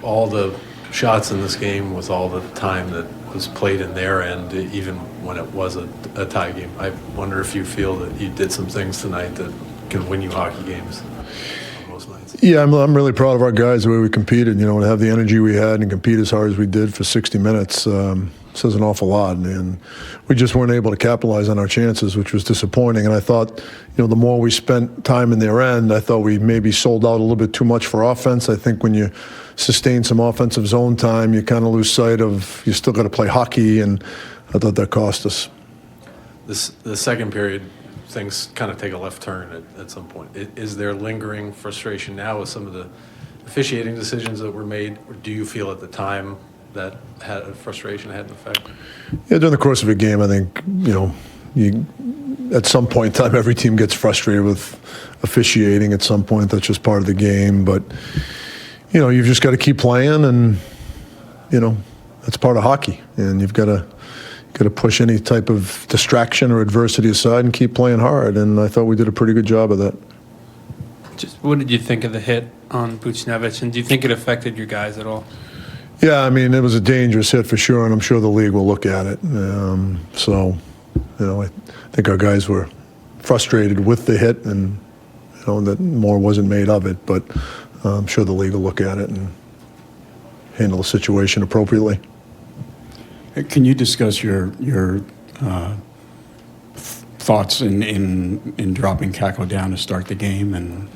all the shots in this game with all the time that was played in their end, even when it was a tie game. I wonder if you feel that you did some things tonight that can win you hockey games on most nights. Yeah, I'm really proud of our guys, the way we competed, to have the energy we had and compete as hard as we did for 60 minutes. Says an awful lot, and we just weren't able to capitalize on our chances, which was disappointing. And I thought, the more we spent time in their end, I thought we maybe sold out a little bit too much for offense. I think when you sustain some offensive zone time, you kind of lose sight of you still got to play hockey, and I thought that cost us. The second period, things kind of take a left turn at some point. Is there lingering frustration now with some of the officiating decisions that were made, or do you feel at the time that frustration had an effect? Yeah, during the course of a game, I think, at some point in time, every team gets frustrated with officiating at some point. That's just part of the game. But, you've just got to keep playing, and, that's part of hockey. And you've got to push any type of distraction or adversity aside and keep playing hard. And I thought we did a pretty good job of that. Just what did you think of the hit on Buchnevich, and do you think it affected your guys at all? Yeah, it was a dangerous hit for sure, and I'm sure the league will look at it. I think our guys were frustrated with the hit, and that more wasn't made of it. But I'm sure the league will look at it and handle the situation appropriately. Can you discuss your thoughts in dropping Kakko down to start the game? And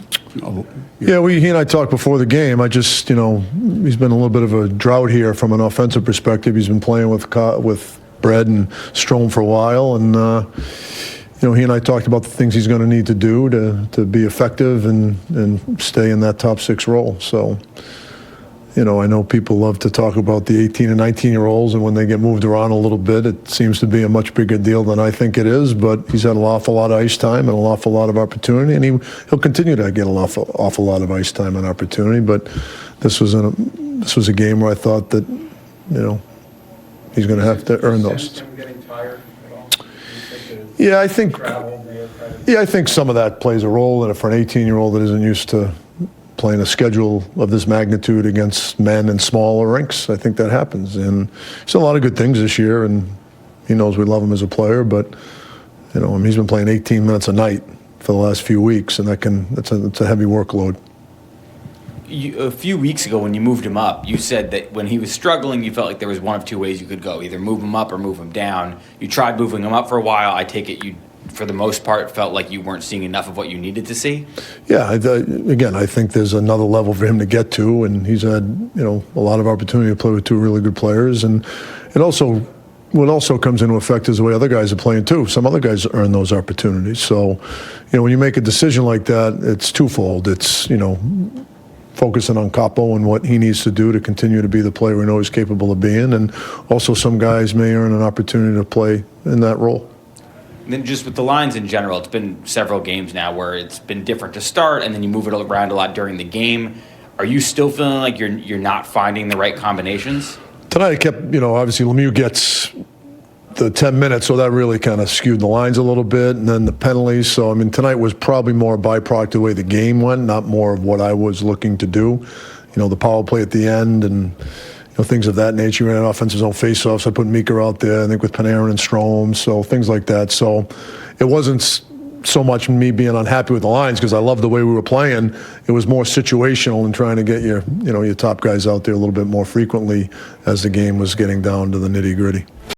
yeah, he and I talked before the game. I just, he's been a little bit of a drought here from an offensive perspective. He's been playing with Brett and Strome for a while, and he and I talked about the things he's going to need to do to be effective and stay in that top six role. So, I know people love to talk about the 18 and 19-year-olds, and when they get moved around a little bit, it seems to be a much bigger deal than I think it is. But he's had an awful lot of ice time and an awful lot of opportunity, and he'll continue to get an awful lot of ice time and opportunity. But this was a game where I thought that, he's going to have to earn those. Yeah, I think some of that plays a role in it for an 18-year-old that isn't used to playing a schedule of this magnitude against men in smaller rinks. I think that happens. And he's done a lot of good things this year, and he knows we love him as a player, but he's been playing 18 minutes a night for the last few weeks, and that's a heavy workload. A few weeks ago when you moved him up, you said that when he was struggling, you felt like there was one of two ways you could go, either move him up or move him down. You tried moving him up for a while. I take it you, for the most part, felt like you weren't seeing enough of what you needed to see? Yeah, again, I think there's another level for him to get to, and he's had, a lot of opportunity to play with two really good players. And what also comes into effect is the way other guys are playing too. Some other guys earn those opportunities. So, when you make a decision like that, it's twofold. It's, focusing on Kaapo and what he needs to do to continue to be the player we know he's capable of being. And also some guys may earn an opportunity to play in that role. And then just with the lines in general, it's been several games now where it's been different to start, and then you move it around a lot during the game. Are you still feeling like you're not finding the right combinations? Tonight I kept, obviously Lemieux gets the 10 minutes, so that really kind of skewed the lines a little bit, and then the penalties. So, tonight was probably more a byproduct of the way the game went, not more of what I was looking to do. The power play at the end and things of that nature. We ran an offensive zone faceoffs. I put Mika out there, I think, with Panarin and Strome, so things like that. So it wasn't so much me being unhappy with the lines because I loved the way we were playing. It was more situational and trying to get your top guys out there a little bit more frequently as the game was getting down to the nitty-gritty.